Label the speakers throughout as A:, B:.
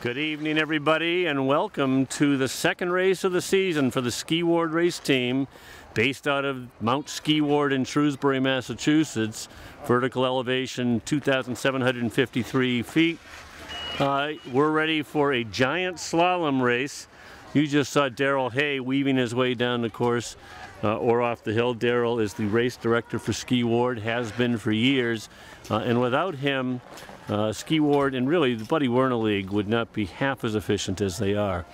A: Good evening, everybody, and welcome to the second race of the season for the Ski Ward race team, based out of Mount Ski Ward in Shrewsbury, Massachusetts. Vertical elevation 2,753 feet. We're ready for a giant slalom race. You just saw Daryl Hay weaving his way down the course or off the hill. Daryl is the race director for Ski Ward, has been for years, and without him, Ski Ward and really the Buddy Werner League would not be half as efficient as they are.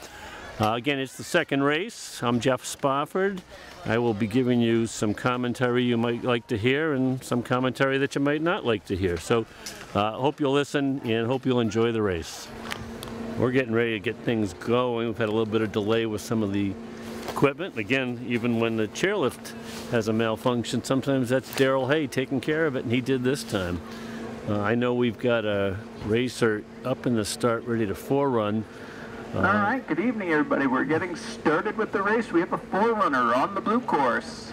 A: Again, it's the second race. I'm Jeff Spofford. I will be giving you some commentary you might like to hear and some commentary that you might not like to hear. So hope you'll listen and hope you'll enjoy the race. We're getting ready to get things going. We've had a little bit of delay with some of the equipment. Again, even when the chairlift has a malfunction, sometimes that's Daryl Hay taking care of it, and he did this time. I know we've got a racer up in the start ready to forerun.
B: All right, good evening, everybody. We're getting started with the race. We have a forerunner on the blue course.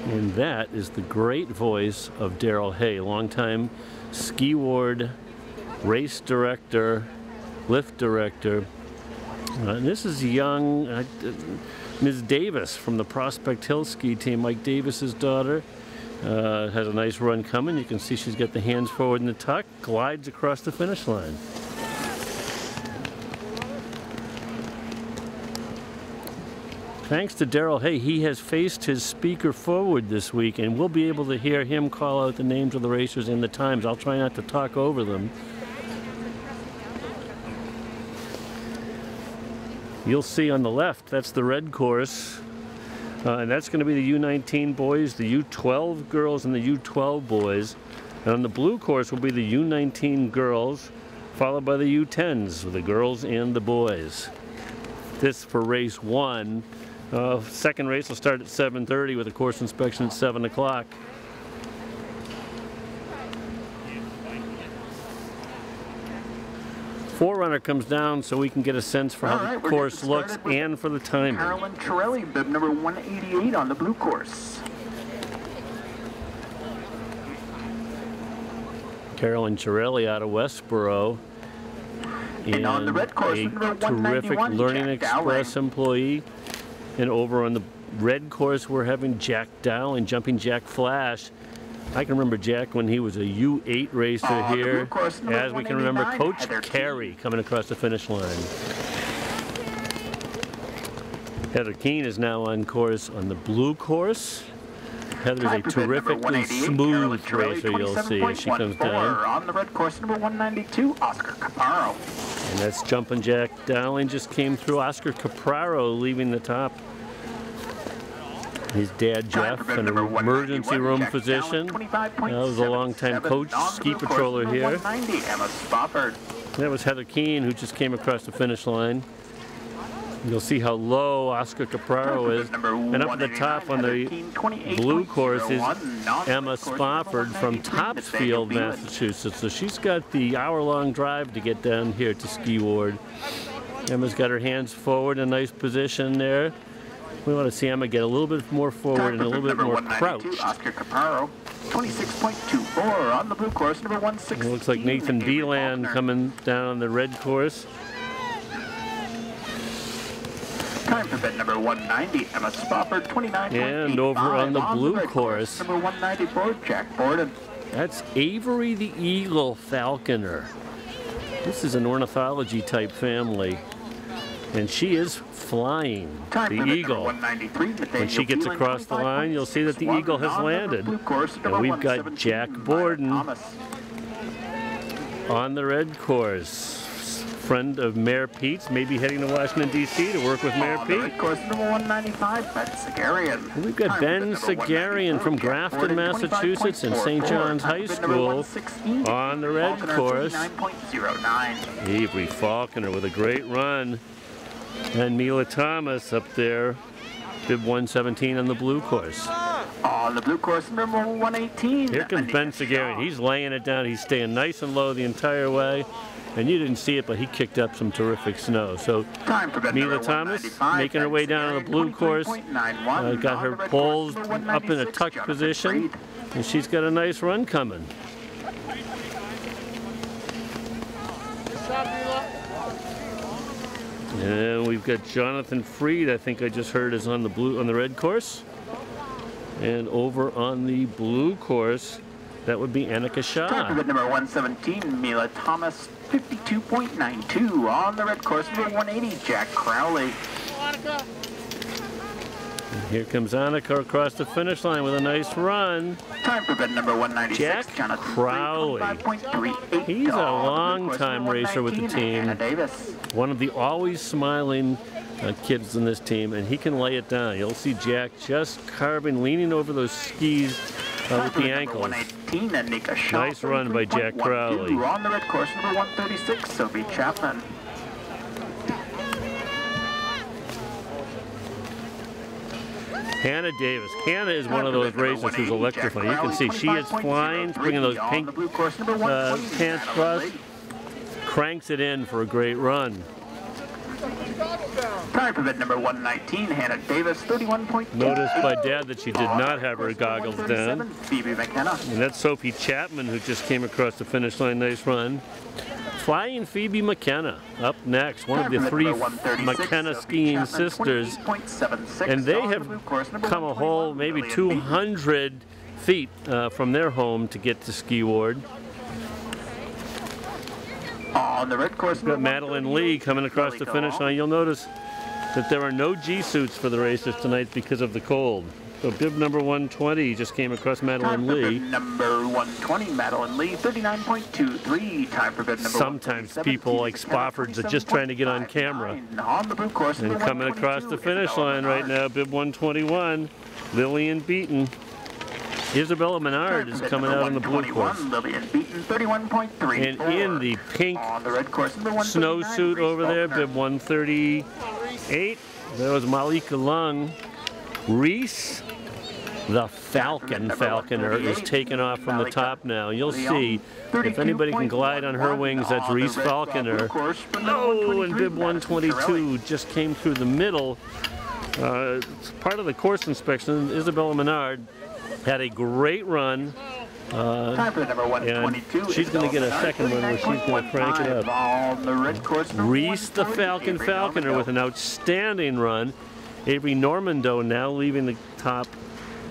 A: And that is the great voice of Daryl Hay, longtime Ski Ward race director, lift director. And this is young Ms. Davis from the Prospect Hill ski team, Mike Davis's daughter. Has a nice run coming. You can see she's got the hands forward in the tuck, glides across the finish line. Thanks to Daryl Hay, he has faced his speaker forward this week, and we'll be able to hear him call out the names of the racers and the times. I'll try not to talk over them. You'll see on the left, that's the red course. And that's going to be the U19 boys, the U12 girls, and the U12 boys. And on the blue course will be the U19 girls, followed by the U10s, the girls and the boys. This for race one. Second race will start at 7:30 with a course inspection at 7 o'clock. Forerunner comes down so we can get a sense for how the course looks and for the timing.
B: Carolyn Chirelli, bib number 188 on the blue course.
A: Carolyn Chirelli out of Westboro.
B: And on the red course,
A: a terrific Learning Express employee. And over on the red course, we're having Jack Dowling, Jumping Jack Flash. I can remember Jack when he was a U8 racer here, as we can remember Coach Carey coming across the finish line. Heather Keene is now on course on the blue course. Heather's a terrifically smooth racer, you'll see, as she comes down.
B: On the red course, number 192, Oscar Capraro.
A: And that's Jumpin' Jack Dowling just came through. Oscar Capraro leaving the top. His dad, Jeff, an emergency room physician. That was a long-time coach, ski patroller here. That was Heather Keene, who just came across the finish line. You'll see how low Oscar Capraro is. And up at the top on the blue course is Emma Spofford from Topsfield, Massachusetts. So she's got the hour-long drive to get down here to Ski Ward. Emma's got her hands forward in a nice position there. We want to see Emma get a little bit more forward and a little bit more crouched.
B: Oscar Capraro, 26.24 on the blue course, number 160.
A: It looks like Nathan Deland coming down on the red course.
B: Time for bid number 190, Emma Spofford, 29.85.
A: And over on the blue course,
B: number 194, Jack Borden.
A: That's Avery the Eagle Falconer. This is an ornithology type family. And she is flying, the eagle. When she gets across the line, you'll see that the eagle has landed. And we've got Jack Borden on the red course. Friend of Mayor Pete's, maybe heading to Washington, D.C. to work with Mayor Pete.
B: Course number 195, Ben Sagarian.
A: We've got Ben Sagarian from Grafton, Massachusetts, and St. John's High School on the red course. Avery Falconer with a great run. And Mila Thomas up there, bib 117 on the blue course.
B: On the blue course, number 118.
A: Here comes Ben Sagarian. He's laying it down. He's staying nice and low the entire way. And you didn't see it, but he kicked up some terrific snow. So Mila Thomas making her way down on the blue course. Got her poles up in a tuck position. And she's got a nice run coming. And we've got Jonathan Freed, I think I just heard is on the red course. And over on the blue course, that would be Annika Shaw.
B: Start with number 117, Mila Thomas, 52.92. On the red course, number 180, Jack Crowley.
A: And here comes Annika across the finish line with a nice run.
B: Time for bid number 196,
A: Jack
B: Jonathan
A: Crowley.
B: 5.38.
A: He's a long-time racer with the team. One of the always smiling kids in this team, and he can lay it down. You'll see Jack just carving, leaning over those skis with the ankles. Nice run by Jack Crowley.
B: On the red course, number 136, Sophie Chapman.
A: Hannah Davis. Hannah is one of those racers who's electrifying. You can see she is flying, bringing those pink pants across, cranks it in for a great run.
B: Time for bid number 119, Hannah Davis, 31.2.
A: Noticed by Dad that she did not have her goggles down.
B: Phoebe McKenna.
A: And that's Sophie Chapman who just came across the finish line. Nice run. Flying Phoebe McKenna up next, one of the three McKenna skiing sisters. And they have come a whole maybe 200 feet from their home to get to Ski Ward.
B: On the red course,
A: we've got Madeline Lee coming across the finish line. You'll notice that there are no G-suits for the racers tonight because of the cold. So bib number 120 just came across Madeline Lee.
B: Number 120, Madeline Lee, 39.23. Time for bib number
A: Sometimes people like Spoffords are just trying to get on camera.
B: On the blue course,
A: and coming across the finish line right now, bib 121, Lillian Beaton. Isabella Menard is coming out on the blue course.
B: Lillian Beaton, 31.3.
A: And in the pink snowsuit over there, bib 138, there was Malika Lung. Reese, the Falconer, is taking off from the top now. You'll see, if anybody can glide on her wings, that's Reese Falconer. Oh, and bib 122 just came through the middle. It's part of the course inspection. Isabella Menard had a great run. And she's going to get a second one where she's going to crank it up. Reese, the Falconer, with an outstanding run. Avery Normando now leaving the top,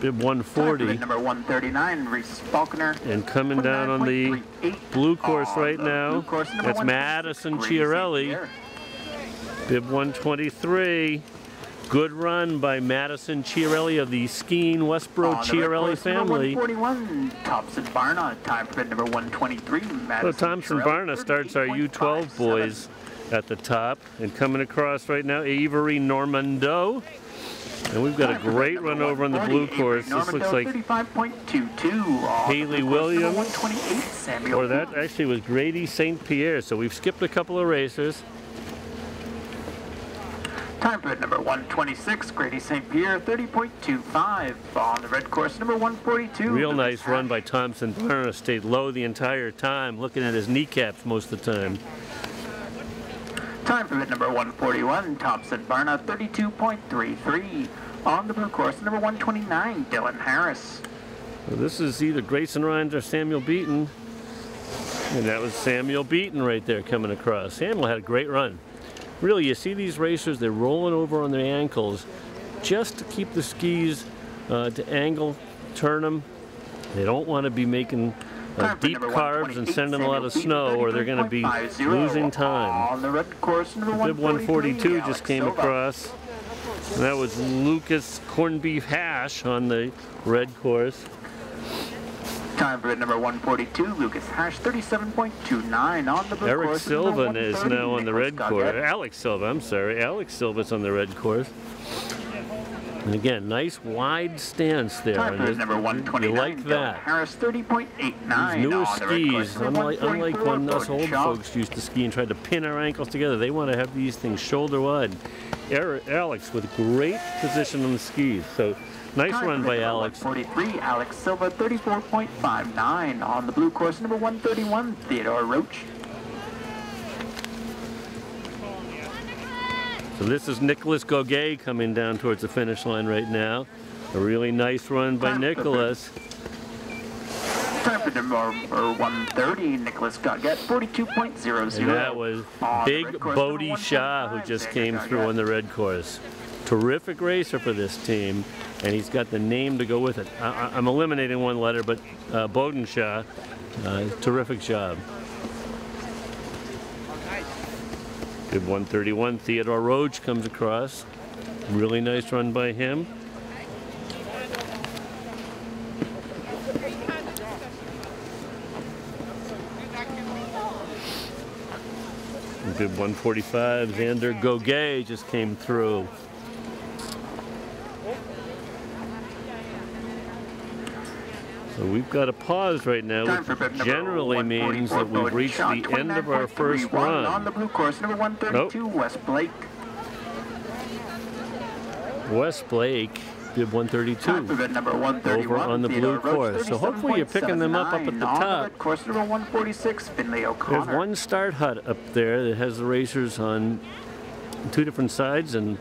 A: bib 140.
B: Number 139, Reese Falconer.
A: And coming down on the blue course right now, that's Madison Chiarelli, bib 123. Good run by Madison Chiarelli of the skiing Westboro Chiarelli family.
B: 141, Thompson Barna, time for bid number 123.
A: So Thompson Barna starts our U12 boys at the top, and coming across right now, Avery Normando. And we've got a great run over on the blue course. This looks like Haley Williams, or that actually was Grady St. Pierre. So we've skipped a couple of racers.
B: Time for number 126, Grady St. Pierre, 30.25. On the red course, number 142.
A: Real nice run by Thompson Barna. Stayed low the entire time, looking at his kneecaps most of the time.
B: Time for bid number 141, Thompson Barna, 32.33. On the blue course, number 129, Dylan Harris.
A: Well, this is either Grayson Rhines or Samuel Beaton. And that was Samuel Beaton right there coming across. Samuel had a great run. Really, you see these racers, they're rolling over on their ankles just to keep the skis to angle, turn them. They don't want to be making deep carves and sending a lot of snow, or they're going to be losing time.
B: On the red course, number
A: bib 142 just came across. And that was Lucas Corned Beef Hash on the red course.
B: Time for bid number 142, Lucas Hash, 37.29 on the blue
A: Eric
B: course.
A: Silva is now on the red course. Alex Silva, I'm sorry. Alex Silva's on the red course. And again, nice wide stance there.
B: Time for number 129,
A: you like that.
B: Harris, 30.89.
A: These newer skis, unlike when us old folks used to ski and tried to pin our ankles together, they want to have these things shoulder wide. Alex with great position on the skis. So nice run by Alex.
B: 43, Alex Silva, 34.59 on the blue course. Number 131, Theodore Roach.
A: So this is Nicholas Gogay coming down towards the finish line right now. A really nice run by Nicholas.
B: Time for bid number 130, Nicholas Goggett, 42.00.
A: And that was Big Bodie Shaw who just came through on the red course. Terrific racer for this team, and he's got the name to go with it. I'm eliminating one letter, but Bowden Shaw, terrific job. Bid 131, Theodore Roach comes across. Really nice run by him. Bid 145, Xander Gogay just came through. So we've got a pause right now, which generally means that we've reached the end of our first run.
B: On the blue course, number 132, Wes Blake.
A: Wes Blake, bid 132,
B: number 131,
A: over on the blue course. So hopefully you're picking them up at the top.
B: Course number 146, Finley O'Connor.
A: There's one start hut up there that has the racers on two different sides and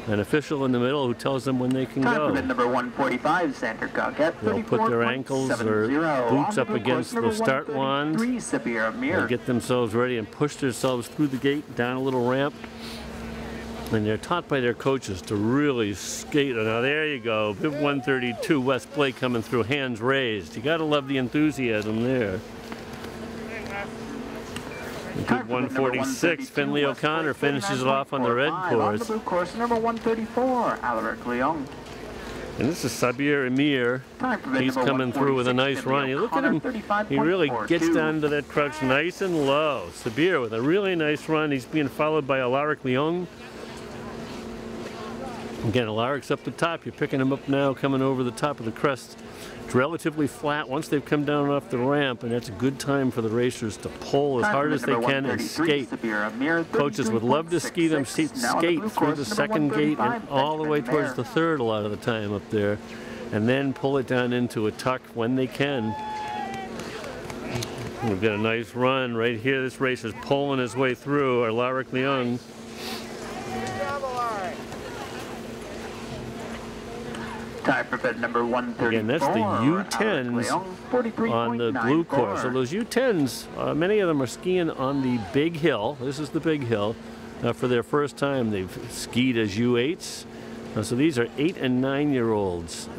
A: an official in the middle who tells them when they can go.
B: Number 145, Xander Goggett.
A: They'll put their ankles or boots up against the start wand. They get themselves ready and push themselves through the gate, down a little ramp. And they're taught by their coaches to really skate. Now there you go, bib 132, Wes Blake coming through, hands raised. You gotta love the enthusiasm there. Bib 146, Finley O'Connor finishes it off on the red course.
B: On the blue course, number 134, Alaric Leung.
A: And this is Sabir Emir. He's coming through with a nice run. You look at him, he really gets down to that crouch nice and low. Sabir with a really nice run. He's being followed by Alaric Leung. Again, Alaric's up the top. You're picking him up now, coming over the top of the crest. It's relatively flat once they've come down off the ramp, and that's a good time for the racers to pull as hard as they can and skate. Coaches would love to ski them skate through the second gate and all the way towards the third a lot of the time up there, and then pull it down into a tuck when they can. We've got a nice run right here. This racer's pulling his way through, Alaric Leung.
B: Time for bid number 134.
A: Again, that's the U10s on the blue course. So those U10s, many of them are skiing on the big hill. This is the big hill. For their first time, they've skied as U8s. So these are 8- and 9-year-olds.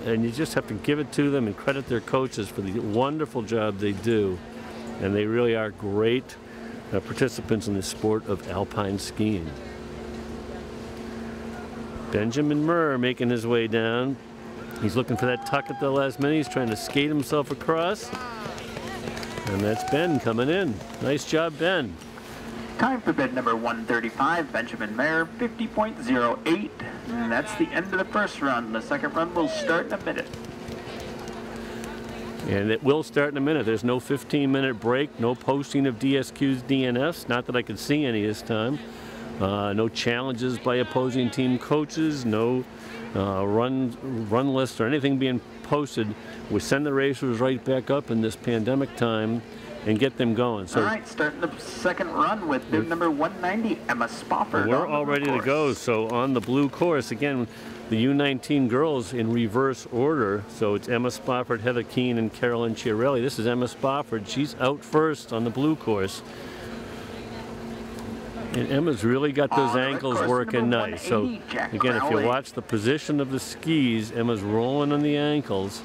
A: And you just have to give it to them and credit their coaches for the wonderful job they do. And they really are great participants in the sport of alpine skiing. Benjamin Murr making his way down. He's looking for that tuck at the last minute. He's trying to skate himself across. And that's Ben coming in. Nice job, Ben.
B: Time for bid number 135, Benjamin Murr, 50.08. And that's the end of the first run. The second run will start in a minute.
A: And it will start in a minute. There's no 15-minute break, no posting of DSQ's DNS. Not that I could see any this time. No challenges by opposing team coaches, no run list or anything being posted. We send the racers right back up in this pandemic time and get them going. So,
B: all right, starting the second run with bib number 190, Emma Spofford.
A: We're all ready to go. So on the blue course, again, the U19 girls in reverse order. So it's Emma Spofford, Heather Keene, and Carolyn Chiarelli. This is Emma Spofford. She's out first on the blue course. And Emma's really got those ankles working nice. So again, if you watch the position of the skis, Emma's rolling on the ankles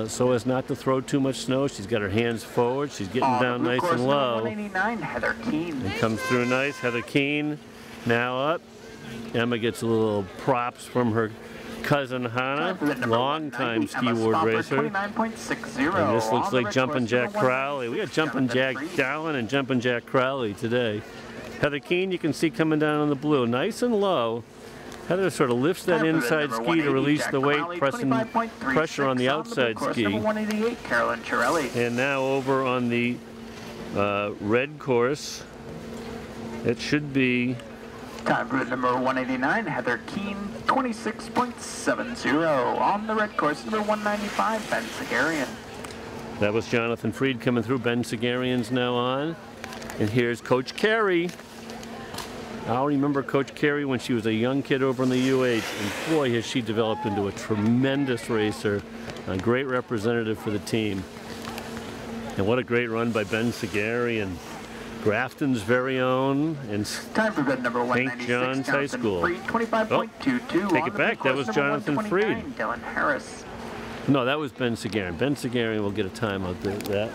A: so as not to throw too much snow. She's got her hands forward. She's getting down nice and low.
B: Heather Keene.
A: And comes through nice. Heather Keene now up. Emma gets a little props from her cousin Hannah, long-time ski ward racer. And this looks like Jumpin' Jack Crowley. We got Jumpin' Jack Dallin and Jumpin' Jack Crowley today. Heather Keene, you can see coming down on the blue, nice and low. Heather sort of lifts that inside ski to release the weight, pressing pressure on the outside ski. And now over on the red course, it should be...
B: Time for number 189, Heather Keene, 26.70. On the red course, number 195, Ben Sagarian.
A: That was Jonathan Freed coming through. Ben Sagarian's now on. And here's Coach Carey. I'll remember Coach Carey when she was a young kid over in the U8, and boy has she developed into a tremendous racer, a great representative for the team. And what a great run by Ben Segarian, Grafton's very own, and
B: Time for bid number
A: St.
B: 196,
A: John's High
B: Jonathan
A: School.
B: Freed, 25.22.
A: Take it back, that was Jonathan Freed.
B: Dylan Harris.
A: No, that was Ben Segarian. Ben Segarian will get a time out there. That.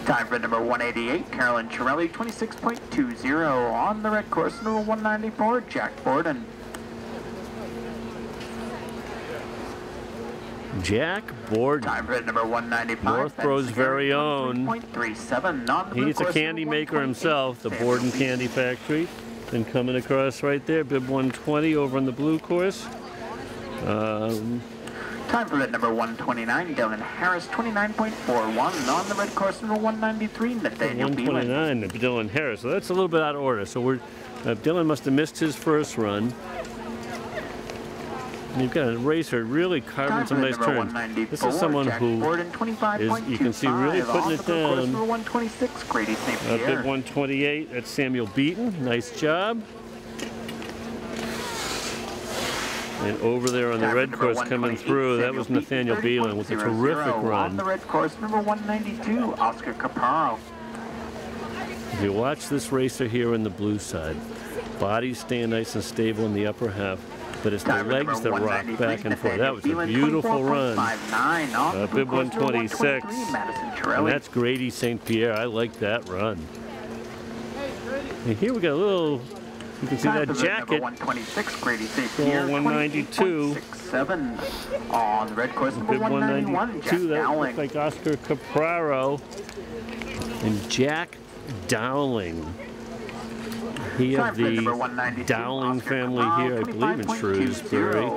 B: Time for number 188, Carolyn Chirelli, 26.20. On the red course, number 194, Jack Borden.
A: Jack Borden.
B: Time for number 195.
A: Northboro's very own.
B: 23.37.
A: He's a candy maker himself, the Borden Candy Factory. Then coming across right there, bib 120 over on the blue course.
B: Time for bid number 129, Dylan Harris, 29.41. On the red course, number 193, Nathaniel
A: 129, Dylan Harris. So that's a little bit out of order. So we're Dylan must have missed his first run. You've got a racer really carving some nice turns. This is someone who is, you can see, really putting it down. Bid 128, that's Samuel Beaton. Nice job. And over there on the red course coming through, that was Nathaniel Beelan with a terrific run.
B: On the red course, number 192, Oscar Caparo.
A: If you watch this racer here on the blue side, body's staying nice and stable in the upper half, but it's the legs that rock back and forth. That was a beautiful run. Bib 126, and that's Grady St. Pierre. I like that run. And here we got a little, you can see that jacket.
B: 126, Grady St. Pierre,
A: 192.
B: On the red course, number 191, Jack
A: That
B: Dowling.
A: looks like Oscar Capraro and Jack Dowling. He of the Dowling family here, I believe, in Shrewsbury.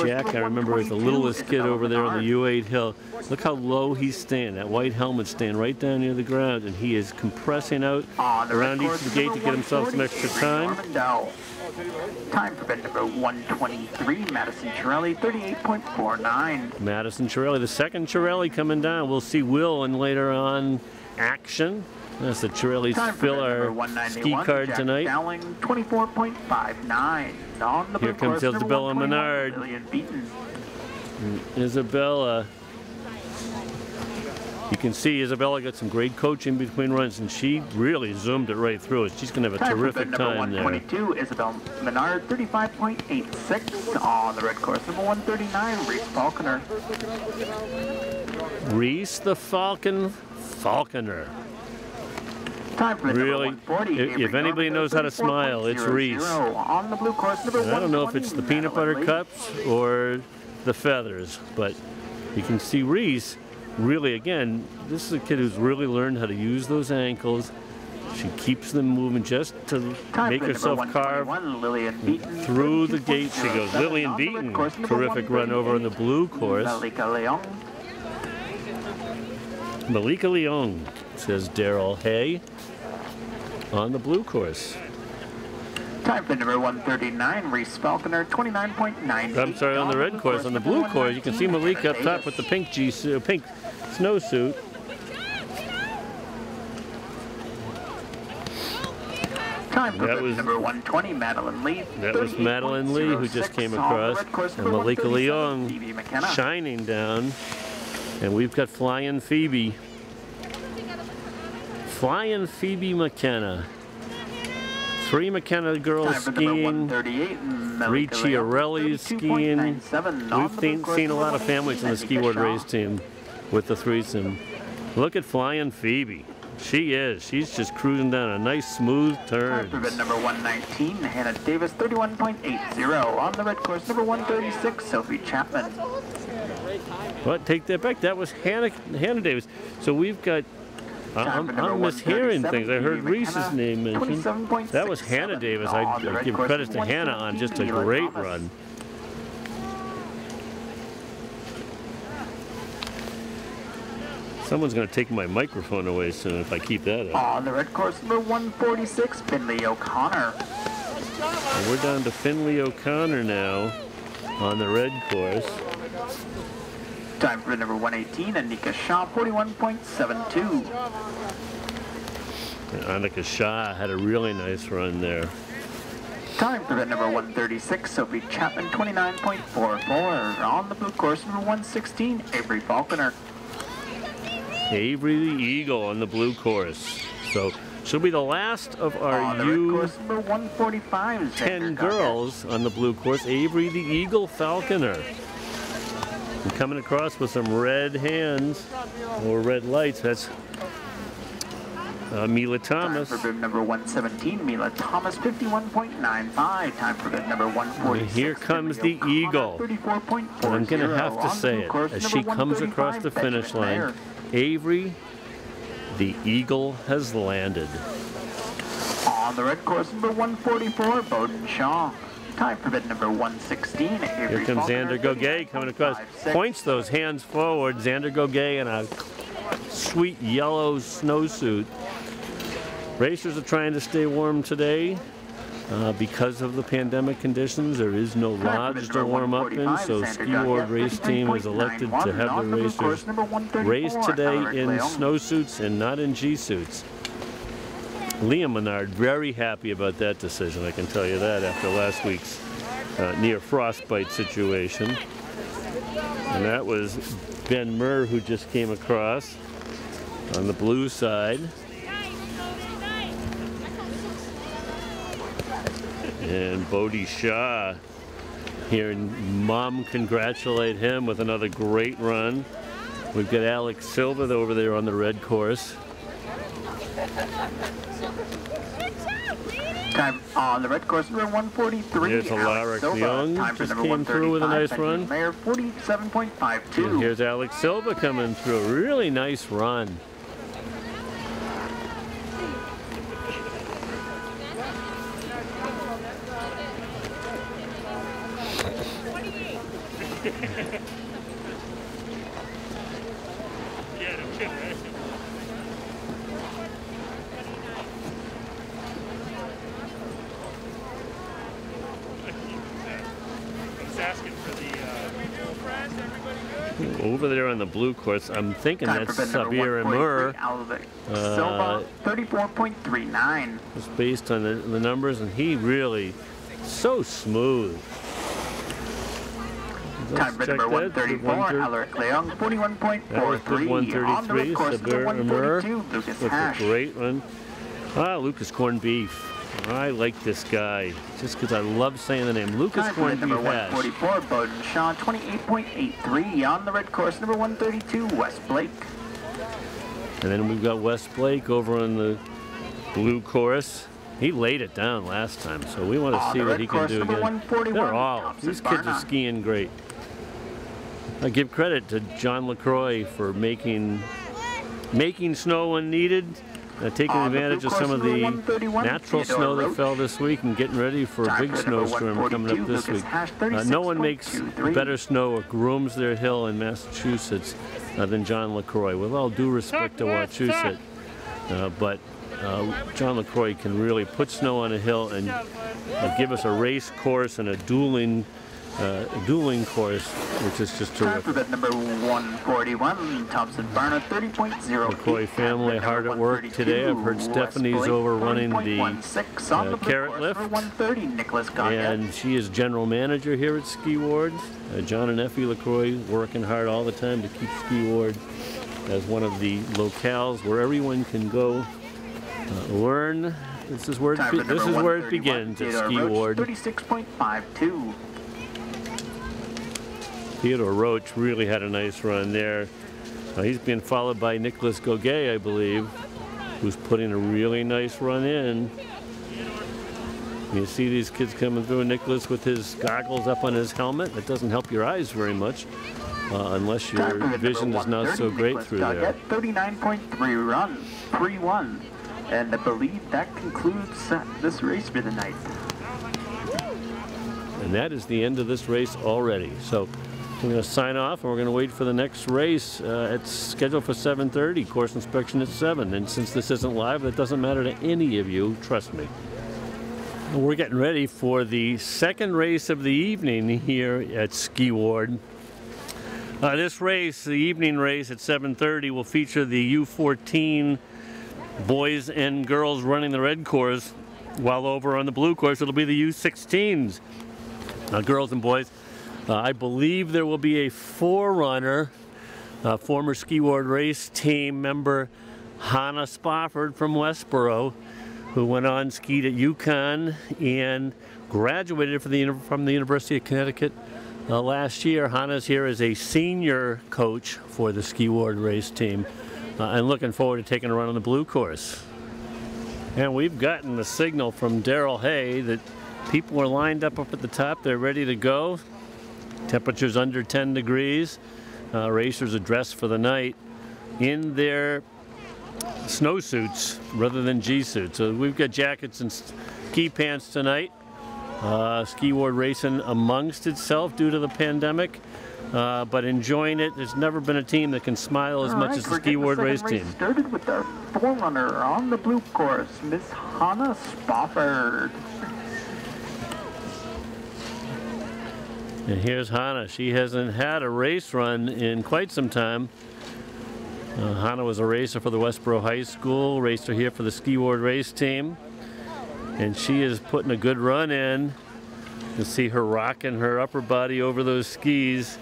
A: Jack, I remember as the littlest kid over there on the U8 hill. Look how low he's staying. That white helmet's staying right down near the ground, and he is compressing out around each of the gate to get himself some extra time.
B: Time for bid number 123, Madison Chirelli, 38.49.
A: Madison Chirelli, the second Chirelli coming down. We'll see Will in later on action. That's the Chirellis fill our ski card tonight.
B: 24.59.
A: Here comes Isabella Menard. Isabella. You can see Isabella got some great coaching between runs, and she really zoomed it right through it. She's going to have a terrific time there.
B: 122, Isabella Menard, 35.86. On the red course, number 139, Reese Falconer.
A: Reese the Falconer. Really, if anybody knows how to smile, it's Reese.
B: On the blue course,
A: I don't know if it's the peanut butter cups or the feathers, but you can see Reese really, again, this is a kid who's really learned how to use those ankles. She keeps them moving just to make herself carve through the gate. She goes. Lillian Beaton, terrific run over on the blue course. Malika Leong, says Daryl Hay. On the blue course.
B: Time for number 139, Reese Falconer, 29.9.
A: I'm sorry, on the red course. On the blue course, you can see Malika up top with the pink pink snowsuit.
B: Time for number 120, Madeline Lee.
A: That was Madeline Lee who just came across. And Malika Leong shining down. And we've got Flying Phoebe. Flying Phoebe McKenna. 3 McKenna girls skiing, 3 Chiarellis skiing. We've seen a lot of families in the ski ward race team with the threesome. Look at Flying Phoebe. She's just cruising down a nice smooth turn.
B: Number 119, Hannah Davis, 31.80. On the red course, number 136, Sophie Chapman.
A: But take that back. That was Hannah Davis. So we've got. I'm mishearing things. I heard Reese's name mentioned. That was Hannah Davis. I give credit to Hannah on just a great run. Someone's going to take my microphone away soon if I keep that up.
B: On the red course, number 146, Finley O'Connor.
A: And we're down to Finley O'Connor now on the red course.
B: Time for number 118, Anika Shaw, 41.72.
A: Anika Shaw had a really nice run there.
B: Time for number 136, Sophie Chapman, 29.44. On the blue course, number 116, Avery Falconer.
A: Avery the Eagle on the blue course. So she'll be the last of our U10 girls on the blue course. Avery the Eagle Falconer. And coming across with some red hands or red lights. That's Mila Thomas.
B: Time for bib number 117, Mila Thomas, 51.95. Time for bib number 146.
A: And here comes the Eagle. And I'm going to have to say it as she comes across the finish line. Avery, the Eagle has landed.
B: On the red course, number 144, Bowden Shaw. Time for bid number 116.
A: Here comes Xander Gogay coming across. Points those hands forward. Xander Gogay in a sweet yellow snowsuit. Racers are trying to stay warm today because of the pandemic conditions. There is no lodge to warm up in, so Ski Ward race team has elected to have the racers race today in snowsuits and not in G-suits. Liam Menard very happy about that decision, I can tell you that, after last week's near frostbite situation. And that was Ben Murr who just came across on the blue side. And Bodie Shaw, hearing Mom congratulate him with another great run. We've got Alex Silva over there on the red course.
B: Time on the red course, number 143.
A: Here's Alara Cleong, just came through with a nice run.
B: 47.52.
A: And here's Alex Silva coming through, a really nice run. Over there on the blue course, I'm thinking that's Sabir Amur.
B: Silva, 34.39.
A: Just based on the numbers, and he really so smooth.
B: Time for number 134, Alaric Leong, 41.43.
A: 133, Sabir Amur with a great one. Lucas Corned Beef. I like this guy just because I love saying the name. Lucas Corned Beef Hash.
B: 144, Bowden Shaw, 28.83. On the red course, number 132, Wes Blake.
A: And then we've got Wes Blake over on the blue course. He laid it down last time, so we want to see what he can do again. They're all, these kids are skiing great. I give credit to John LaCroix for making snow when needed. Taking advantage of some of the natural snow that fell this week and getting ready for a big snowstorm coming up this week. No one makes better snow or grooms their hill in Massachusetts than John LaCroix. With all due respect to Wachusett, but John LaCroix can really put snow on a hill and give us a race course and a dueling course, which is just terrific.
B: Time for number 141, Thompson Barna, 30.0.
A: McCoy family hard at work today. I've heard Stephanie's over running the carrot lift, and she is general manager here at Ski Ward. John and Effie LaCroix working hard all the time to keep Ski Ward as one of the locales where everyone can go learn. This is where it begins at Ski Ward.
B: 36.52.
A: Theodore Roach really had a nice run there. He's being followed by Nicholas Gogay, I believe, who's putting a really nice run in. You see these kids coming through. Nicholas with his goggles up on his helmet. That doesn't help your eyes very much, unless your vision is not so great through there.
B: 39.3 run, pre-1. And I believe that concludes this race for the night.
A: And that is the end of this race already. So we're going to sign off, and we're going to wait for the next race. It's scheduled for 7:30, course inspection at 7. And since this isn't live, that doesn't matter to any of you, trust me. We're getting ready for the second race of the evening here at Ski Ward. This race, the evening race at 7:30, will feature the U14 boys and girls running the red course, while over on the blue course it'll be the U16s, girls and boys. I believe there will be a forerunner former Ski Ward race team member Hannah Spofford from Westboro, who went on, skied at UConn, and graduated from the University of Connecticut last year. Hannah's here as a senior coach for the Ski Ward race team, and looking forward to taking a run on the blue course. And we've gotten the signal from Daryl Hay that people are lined up at the top. They're ready to go. Temperature's under 10 degrees. Racers are dressed for the night in their snowsuits rather than G-suits. So we've got jackets and ski pants tonight. Ski Ward racing amongst itself due to the pandemic, but enjoying it. There's never been a team that can smile as much as the Ski Ward race team.
B: Started with our forerunner on the blue course, Miss Hannah Spofford.
A: And here's Hannah. She hasn't had a race run in quite some time. Hannah was a racer for the Westboro High School, raced her here for the Ski Ward race team. And she is putting a good run in. You see her rocking her upper body over those skis.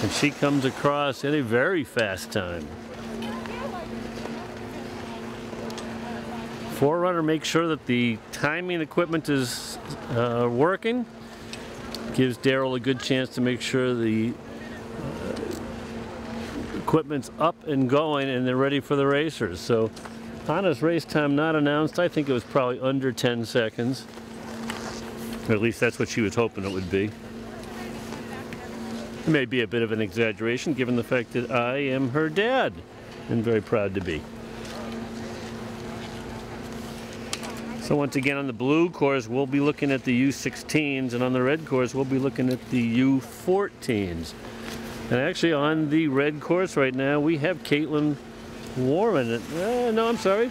A: And she comes across at a very fast time. Forerunner makes sure that the timing equipment is working. Gives Daryl a good chance to make sure the equipment's up and going and they're ready for the racers. So Hannah's race time not announced. I think it was probably under 10 seconds. Or at least that's what she was hoping it would be. It may be a bit of an exaggeration given the fact that I am her dad and very proud to be. So once again on the blue course we'll be looking at the U16s, and on the red course we'll be looking at the U14s. And actually on the red course right now we have Caitlin Warren. No, I'm sorry.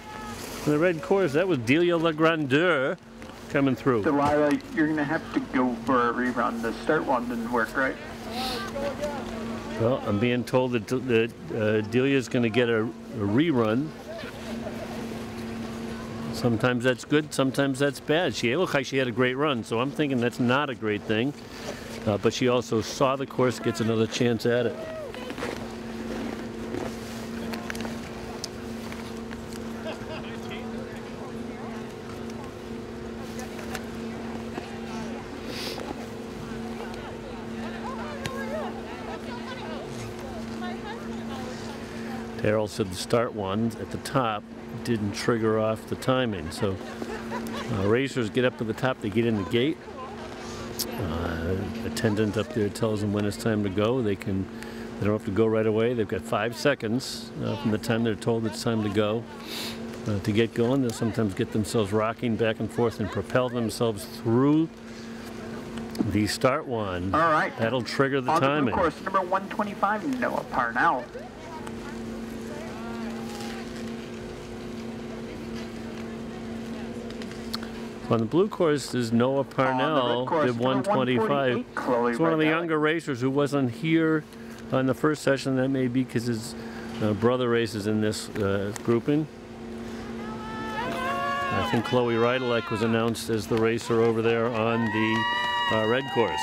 A: On the red course that was Delia LaGrandeur coming through.
B: Delilah, you're going to have to go for a rerun. The start one didn't work, right?
A: Well, I'm being told that Delia's going to get a rerun. Sometimes that's good, sometimes that's bad. It looked like she had a great run, so I'm thinking that's not a great thing. But she also saw the course, gets another chance at it. Daryl said the start one at the top didn't trigger off the timing. So racers get up to the top, they get in the gate. Attendant up there tells them when it's time to go. They don't have to go right away. They've got 5 seconds from the time they're told it's time to go. To get going, they'll sometimes get themselves rocking back and forth and propel themselves through the start one.
B: All right.
A: That'll trigger the
B: timing.
A: timing.
B: On the blue course, number 125, Noah Parnell.
A: On the blue course is Noah Parnell, did 125. He's one of the younger racers who wasn't here on the first session. That may be because his brother races in this grouping. I think Chloe Rydelek was announced as the racer over there on the red course.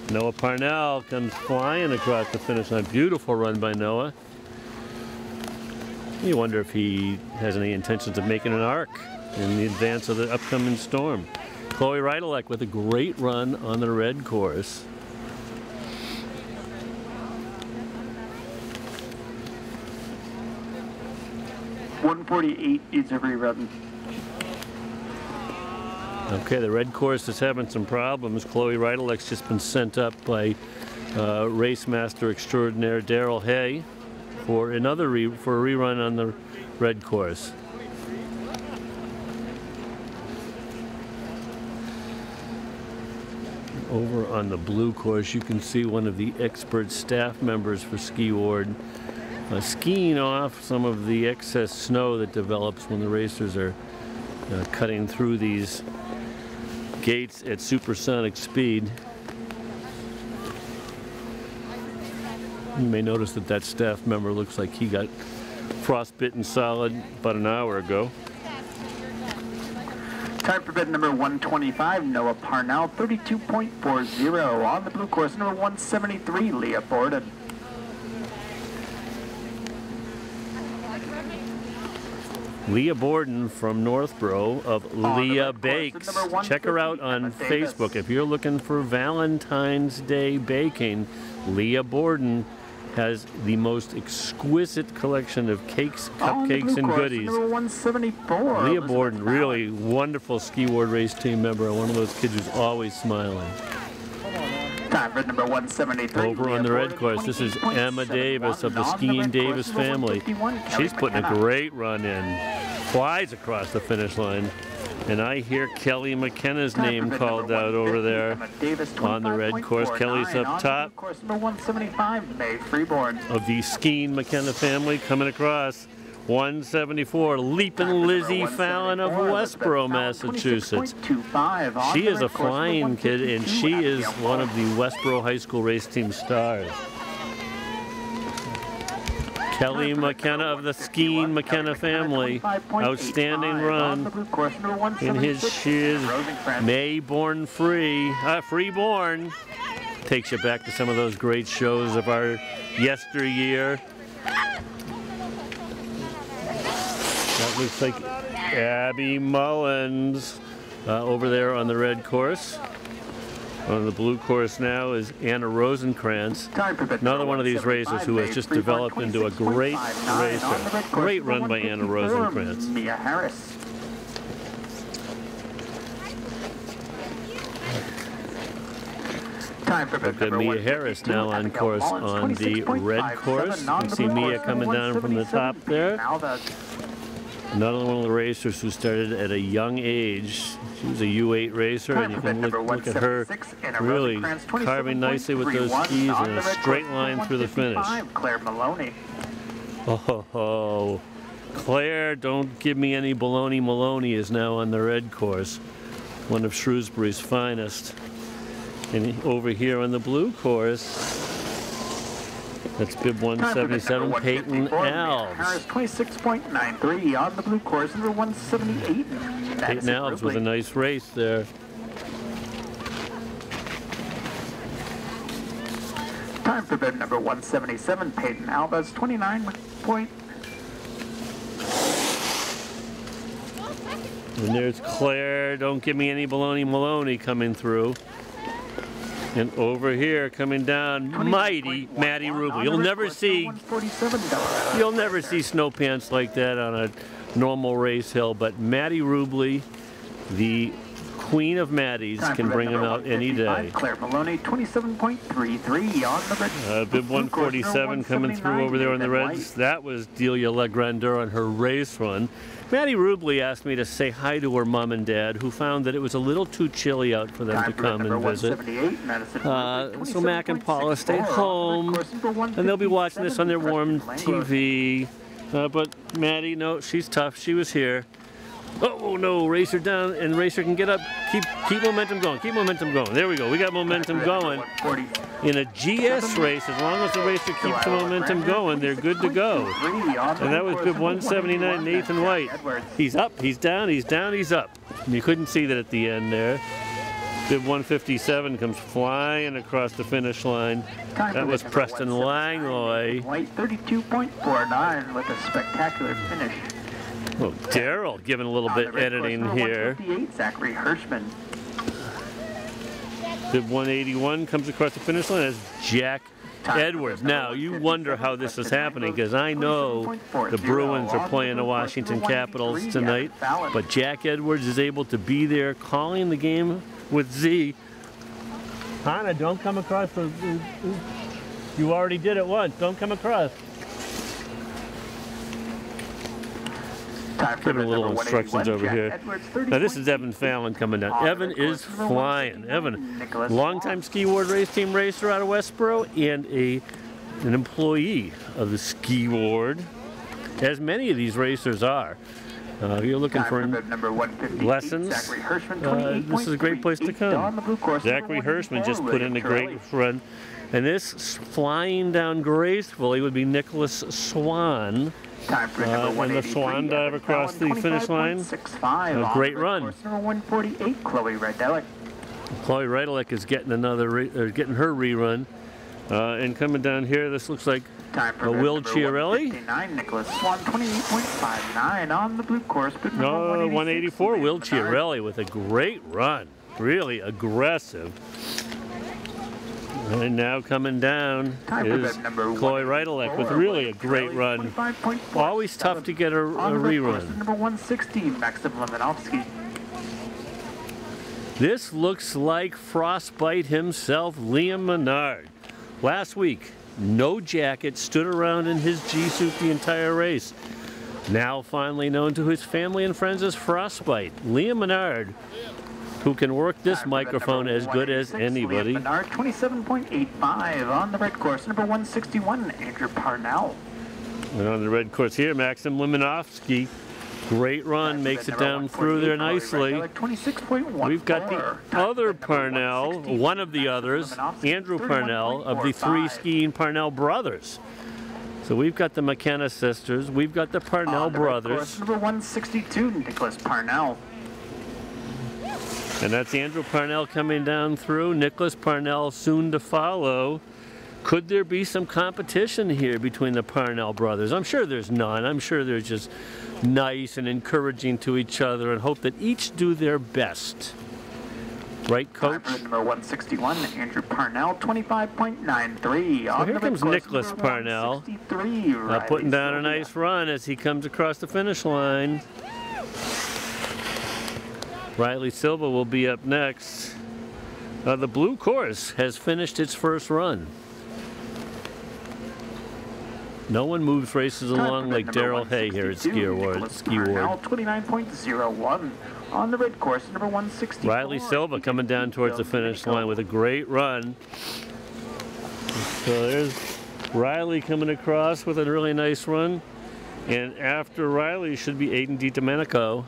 A: Noah Parnell comes flying across the finish line. Beautiful run by Noah. You wonder if he has any intentions of making an arc in the advance of the upcoming storm. Chloe Rydelek with a great run on the red course.
B: .148 is a rerun.
A: Okay, the red course is having some problems. Chloe Rydelek's just been sent up by race master extraordinaire Daryl Hay for a rerun on the red course. Over on the blue course, you can see one of the expert staff members for Ski Ward skiing off some of the excess snow that develops when the racers are cutting through these gates at supersonic speed. You may notice that that staff member looks like he got frostbitten solid about an hour ago.
B: Time for bid number 125, Noah Parnell, 32.40. On the blue course, number 173, Leah Borden.
A: Leah Borden from Northborough of Leah Bakes. Check her out on Facebook. If you're looking for Valentine's Day baking, Leah Borden has the most exquisite collection of cakes, cupcakes, and goodies. Leah Borden, really wonderful ski ward race team member, one of those kids who's always smiling.
B: Time for number 173.
A: Over on the red course, this is Emma Davis of the Skiing Davis family. She's putting a great run in. Flies across the finish line. And I hear Kelly McKenna's name called out over there on the red course. Kelly's up top
B: Course number 175, May Freeborn.
A: of the Skiing McKenna family coming across. 174, Leapin' Lizzie Fallon of Westboro, Massachusetts. She is a flying kid, and she is one of the Westboro High School race team stars. Kelly McKenna of the Skiing McKenna family, outstanding run. In she is May Born Free, Freeborn. Takes you back to some of those great shows of our yesteryear. That looks like Abby Mullins over there on the red course. On the blue course now is Anna Rosenkrantz, another one of these racers who has just developed into a great racer. Great run by Anna Rosenkrantz.
B: Mia Harris.
A: We've got Mia Harris now on course on the red course. You can see Mia coming down from the top there. Another one of the racers who started at a young age. She was a U8 racer, and you can look at her really carving nicely with those skis in a straight line through the finish.
B: Claire Maloney.
A: Oh, Claire, don't give me any baloney. Maloney is now on the red course, one of Shrewsbury's finest. And over here on the blue course, that's bib 177, Peyton Alves.
B: Harris 26.93 on the blue course, number 178.
A: Peyton Alves with a nice race there.
B: Time for bib number 177, Peyton Alves, 29 point.
A: And there's Claire, don't give me any baloney Maloney coming through. And over here, coming down, mighty Maddie Rubley. You'll never see snow pants like that on a normal race hill, but Maddie Rubley, the queen of Maddies, can bring them out any day.
B: Claire Maloney, 27.33 on the red.
A: Bib 147 coming through over there on the reds. That was Delia LeGrandeur on her race run. Maddie Rubley asked me to say hi to her mom and dad, who found that it was a little too chilly out for them to come and visit. So Mac and Paula stayed home, and they'll be watching this on their warm TV. But Maddie, no, she's tough. She was here. Oh no, racer down, and racer can get up. Keep momentum going. Keep momentum going. There we go. We got momentum going. In a GS race, as long as the racer keeps the momentum going, they're good to go. And that was bib 179, Nathan White. He's up, he's down, he's down, he's up. You couldn't see that at the end there. Bib 157 comes flying across the finish line. That was Preston Langlois.
B: White 32.49 with a spectacular finish.
A: Oh, Daryl giving a little bit editing here.
B: Zachary Hirschman.
A: Bib 181 comes across the finish line as Jack Edwards. Now, you wonder how this is happening, because I know the Bruins are playing the Washington Capitals tonight, but Jack Edwards is able to be there calling the game with Z. Hannah, don't come across the... You already did it once. Don't come across. Giving a little instructions over here. Now this is Evan Fallon coming down. Evan is flying. Evan, longtime ski ward race team racer out of Westboro and an employee of the ski ward, as many of these racers are. If you're looking for lessons, this is a great place to come. Zachary Hirschman just put in a great run. And this flying down gracefully would be Nicholas Swan. And the swan dive across the finish line. A great run.
B: Number 148, Chloe Redelick.
A: Chloe Redelick is getting getting her rerun. And coming down here, this looks like
B: Time for
A: Will Chiarelli.
B: 159, Nicholas Swan, 28.59 on the blue course. Bib number
A: 184, Will
B: Menard.
A: Chiarelli with a great run. Really aggressive. And now coming down is Chloe Reidelek with really a great run. Always tough to get a rerun.
B: Number 160, Maxim Lemonovsky.
A: This looks like Frostbite himself, Liam Menard. Last week, no jacket, stood around in his G-suit the entire race. Now finally known to his family and friends as Frostbite. Liam Menard, who can work this microphone as good as anybody.
B: Liam Menard, 27.85 on the red course. Number 161, Andrew Parnell.
A: And on the red course here, Maxim Lemonovsky. Great run, makes it down through there nicely. We've got the other Parnell, one of the others, Andrew Parnell, of the three skiing Parnell brothers. So we've got the McKenna sisters, we've got the Parnell brothers.
B: Number 162, Nicholas Parnell.
A: And that's Andrew Parnell coming down through, Nicholas Parnell soon to follow. Could there be some competition here between the Parnell brothers? I'm sure there's none. I'm sure they're just nice and encouraging to each other and hope that each do their best. Right, Coach?
B: Number 161, Andrew Parnell, 25.93.
A: So here comes Nicholas Parnell, putting down a nice run as he comes across the finish line. Riley Silva will be up next. The blue course has finished its first run. No one moves races along like Daryl Hay here at Ski Award.
B: 29.01 on the red course, number 160.
A: Riley Silva coming down towards the finish line with a great run. So there's Riley coming across with a really nice run. And after Riley should be Aiden Dominico.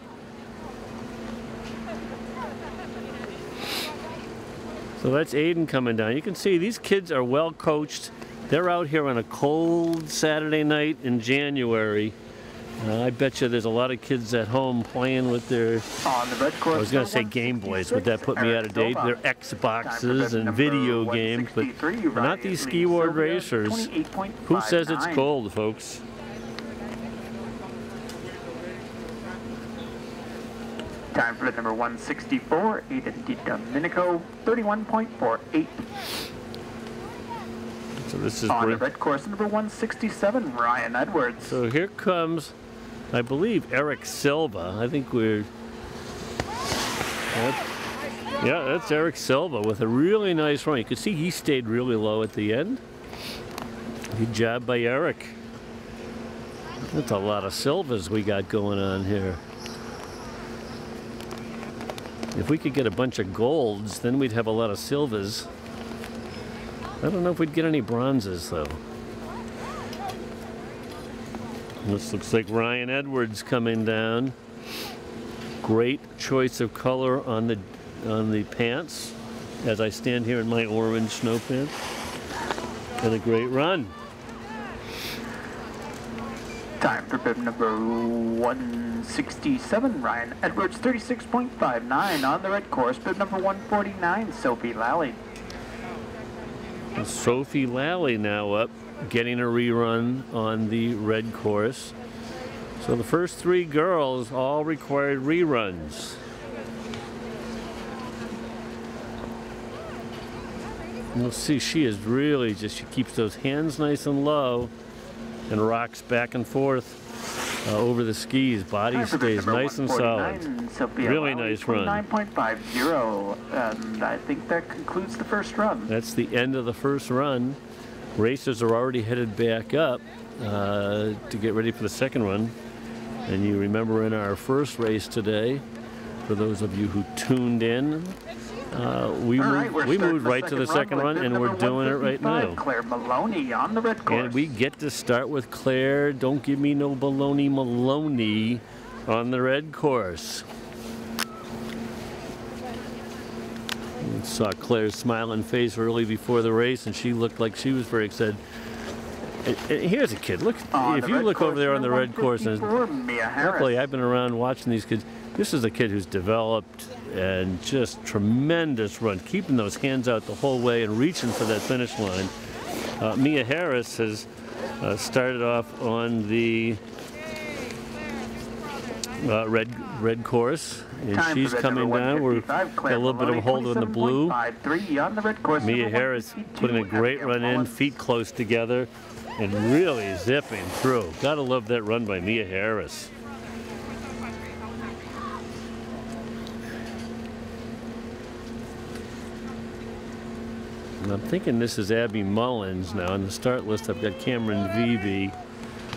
A: So that's Aiden coming down. You can see these kids are well coached. They're out here on a cold Saturday night in January. I bet you there's a lot of kids at home playing with their, I was going to say Game Boys, would that put me out of date? Their Xboxes and video games, but not these Ski Award racers. Who says it's cold, folks?
B: Time for number 164, Aiden Dominico, 31.48.
A: So this is
B: on the red course, number 167, Ryan Edwards.
A: So here comes, I believe, Eric Silva. I think we're, yeah, that's Eric Silva with a really nice run. You can see he stayed really low at the end. Good job by Eric. That's a lot of Silvas we got going on here. If we could get a bunch of golds, then we'd have a lot of Silvas. I don't know if we'd get any bronzes, though. This looks like Ryan Edwards coming down. Great choice of color on the pants as I stand here in my orange snow pants. And a great run.
B: Time for bib number 167, Ryan Edwards, 36.59 on the red course. Bib number 149, Sophie Lally.
A: Sophie Lally now up, getting a rerun on the red course. So the first three girls all required reruns. You'll see she is really just, she keeps those hands nice and low and rocks back and forth over the skis. Body stays nice and solid. Really nice run.
B: 9.50, and I think that concludes the first run.
A: That's the end of the first run. Racers are already headed back up to get ready for the second run. And you remember in our first race today, for those of you who tuned in, we moved right to the second run, and we're doing it right now.
B: Claire Maloney on the red course.
A: And we get to start with Claire. Don't give me no baloney Maloney on the red course. We saw Claire's smiling face early before the race, and she looked like she was very excited. And here's a kid. Look, if you look over there on the red course, and luckily I've been around watching these kids. This is a kid who's developed and just tremendous run, keeping those hands out the whole way and reaching for that finish line. Mia Harris has started off on the red course, and she's coming down. We're got a little bit of a hold on the blue. Mia Harris putting a great run in, feet close together, and really zipping through. Gotta love that run by Mia Harris. And I'm thinking this is Abby Mullins now. On the start list, I've got Cameron Vevey.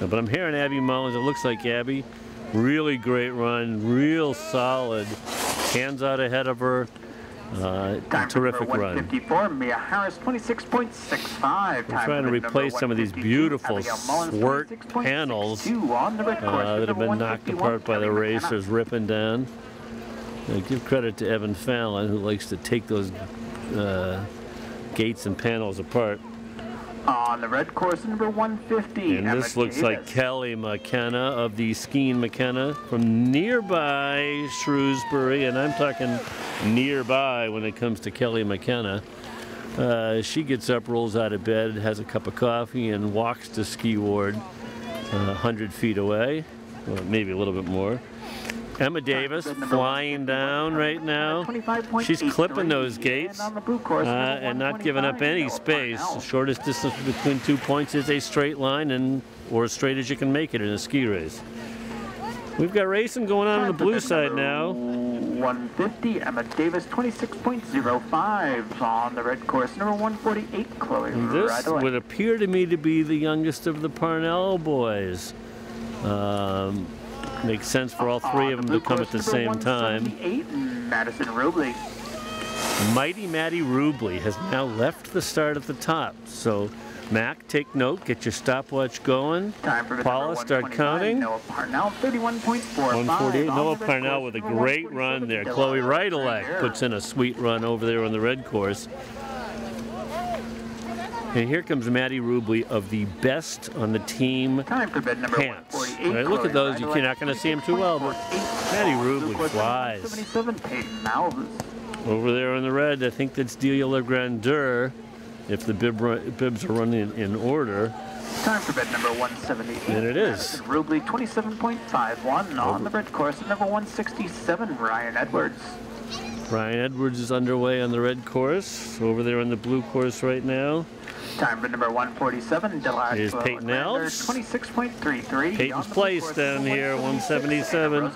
A: But I'm hearing Abby Mullins. It looks like Abby. Really great run, real solid. Hands out ahead of her. Terrific run.
B: 154, Mia Harris, 26.65.
A: We're trying to replace some of these beautiful swart panels that have been knocked apart by the racers ripping down. Give credit to Evan Fallon, who likes to take those gates and panels apart.
B: On the red course, number 150.
A: And this looks like Kelly McKenna of the Skeen McKenna from nearby Shrewsbury, and I'm talking nearby when it comes to Kelly McKenna. She gets up, rolls out of bed, has a cup of coffee, and walks to Ski Ward 100 feet away, well, maybe a little bit more. Emma Davis flying down right now. She's clipping those gates and not giving up any space. The shortest distance between 2 points is a straight line, or as straight as you can make it in a ski race. We've got racing going on the blue side now.
B: 150, Emma Davis, 26.05 on the red course. Number 148, Chloe.
A: This would appear to me to be the youngest of the Parnell boys. Makes sense for all three of them to come at the same time.
B: Madison Rubley.
A: Mighty Maddie Rubley has now left the start at the top. So, Mac, take note, get your stopwatch going. Paula, start counting.
B: Noah Parnell, 31.45.
A: 148. Noah Parnell with a great run there. Chloe Reidelak puts in a sweet run over there on the red course. And here comes Maddie Rubley of the best on the team pants. Right, look at those. You're not going to see him too well, but Maddie Rubley flies. Over there on the red, I think that's Delia Le Grandeur, if the bibs are running in order.
B: Time for bed number 178.
A: And it is.
B: Rubley, 27.51 on the red course. Number 167, Ryan Edwards.
A: Ryan Edwards is underway on the red course. Over there on the blue course right now.
B: Time for number 147,
A: Here's Peyton Elves.
B: 26.33.
A: Peyton's place down here, 177.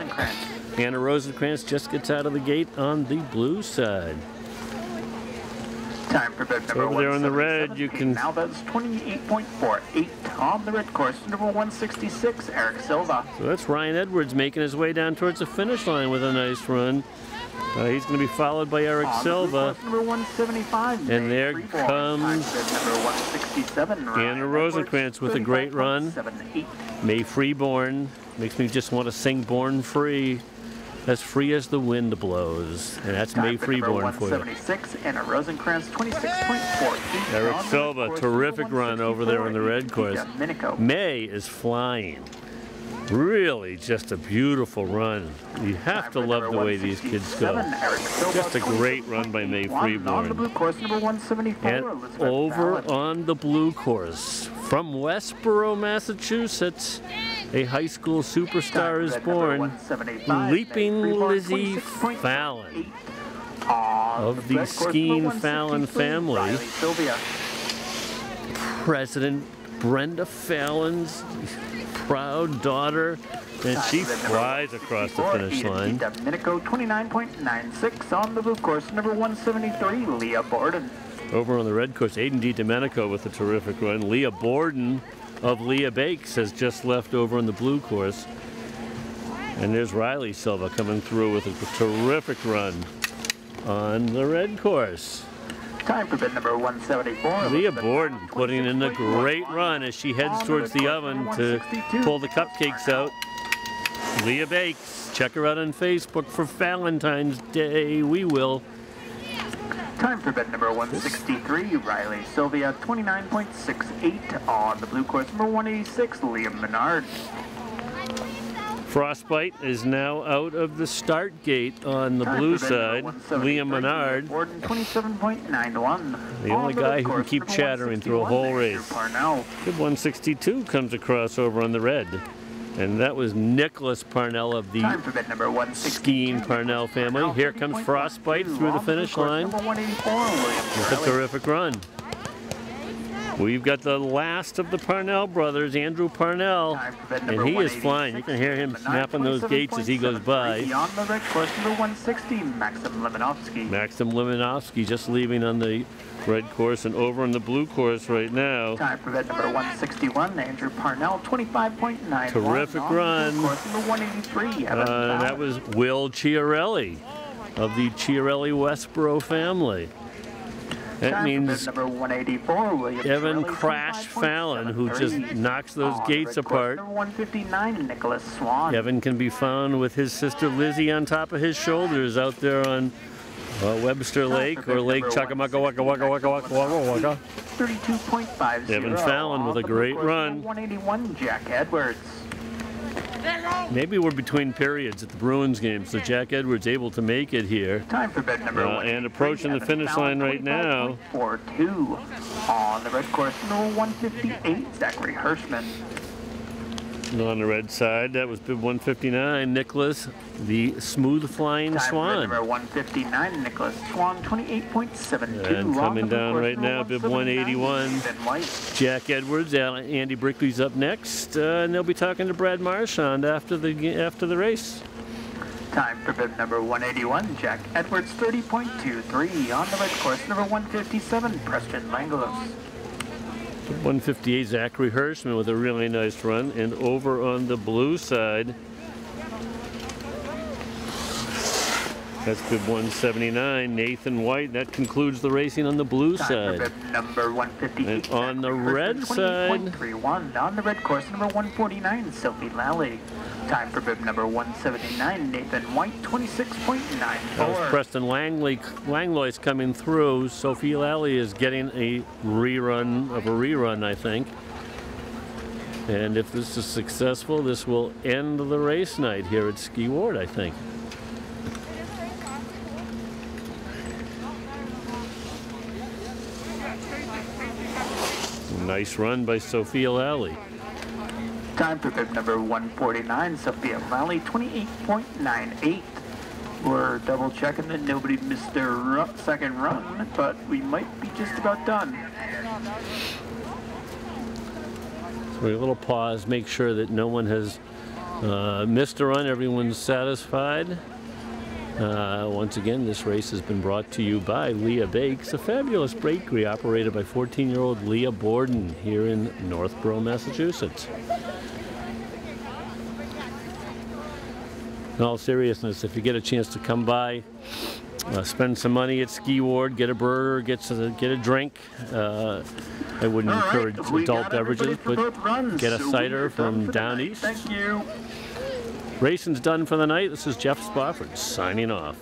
A: Anna Rosenkrantz just gets out of the gate on the blue side.
B: Time for bed number
A: over there on the red, you can.
B: Now that's 28.48 on the red course. Number 166, Eric Silva.
A: So that's Ryan Edwards making his way down towards the finish line with a nice run. He's going to be followed by Eric Silva.
B: Number 175,
A: and there comes Anna Rosenkrantz with a great run. May Freeborn. Makes me just want to sing Born Free. As free as the wind blows. And that's May Freeborn for you.
B: 176, Anna Rosenkrantz, 26.48.
A: Eric Silva, terrific run over there on the red course.
B: Dominico.
A: May is flying. Really just a beautiful run. You have to love the way these kids go. Just a great run by May Freeborn. And over on the blue course, from Westboro, Massachusetts, a high school superstar is born. Leaping Lizzie Fallon of the Skeen Fallon family. President Brenda Fallon's proud daughter, and she flies across the finish line.
B: Dominico, 29.96 on the blue course. Number 173, Leah Borden.
A: Over on the red course, Aiden DiDomenico with a terrific run. Leah Borden of Leah Bakes has just left over on the blue course. And there's Riley Silva coming through with a terrific run on the red course.
B: Time for bid number 174.
A: Leah Borden putting in a great run as she heads towards the oven to pull the cupcakes out. Leah Bakes, check her out on Facebook for Valentine's Day. We will.
B: Time for bid number 163, Riley Sylvia, 29.68 on the blue course. Number 186, Liam Menard.
A: Frostbite is now out of the start gate on the blue side. Liam Menard,
B: 27.91.
A: the only guy who can keep chattering through a whole race. Bib 162 comes across over on the red. And that was Nicholas Parnell of the skiing Parnell family. Here comes Frostbite through the finish line with a terrific run. We've got the last of the Parnell brothers, Andrew Parnell, and he is flying. You can hear him snapping those gates as he goes by.
B: On the red course, number 160, Maxim Levinovsky.
A: Maxim Levinovsky just leaving on the red course and over on the blue course right now.
B: Time for vet number 161, Andrew Parnell, 25.9.
A: Terrific run.
B: Course number 183,
A: And that was Will Chiarelli of the Chiarelli-Westboro family. That means
B: number 184, William
A: Evan Crash Fallon, who just knocks those gates apart.
B: Number 159, Nicholas Swan.
A: Evan can be found with his sister Lizzie on top of his shoulders out there on Webster Lake or Lake Chacamaca Waka Waka Waka Waka Waka Waka.
B: 32.50.
A: Evan Fallon with a great run.
B: 181, Jack Edwards.
A: Maybe we're between periods at the Bruins game, so Jack Edwards able to make it here.
B: Time for bed number
A: and approaching the finish line right now.
B: 4-2. On the red course, number 158, Zachary Hirschman.
A: And on the red side, that was bib 159, Nicholas, the smooth flying Swan.
B: Number 159, Nicholas Swan, 28.72.
A: And coming down right now, bib 181, Jack Edwards. Andy Brickley's up next, and they'll be talking to Brad Marchand after the race.
B: Time for bib number 181, Jack Edwards, 30.23. On the red course, number 157, Preston Langelos.
A: 158, Zachary Hirschman with a really nice run. And over on the blue side, that's bib 179, Nathan White. That concludes the racing on the blue side.
B: Bib number 158.
A: And on the red side,
B: on the red course, number 149, Sophie Lally. Time for bib number 179, Nathan White, 26.94.
A: That was Preston Langlois coming through. Sophie Lally is getting a rerun, I think. And if this is successful, this will end the race night here at Ski Ward, I think. Nice run by Sophia Lally.
B: Time for bib number 149, Sophia Lally, 28.98. We're double checking that nobody missed their second run, but we might be just about done.
A: So a little pause, make sure that no one has missed a run, everyone's satisfied. Once again, this race has been brought to you by Leah Bakes, a fabulous bakery operated by 14-year-old Leah Borden here in Northborough, Massachusetts. In all seriousness, if you get a chance to come by, spend some money at Ski Ward, get a burger, get a drink. I wouldn't encourage adult beverages, but get a cider from down east.
B: Thank you.
A: Racing's done for the night. This is Jeff Spofford signing off.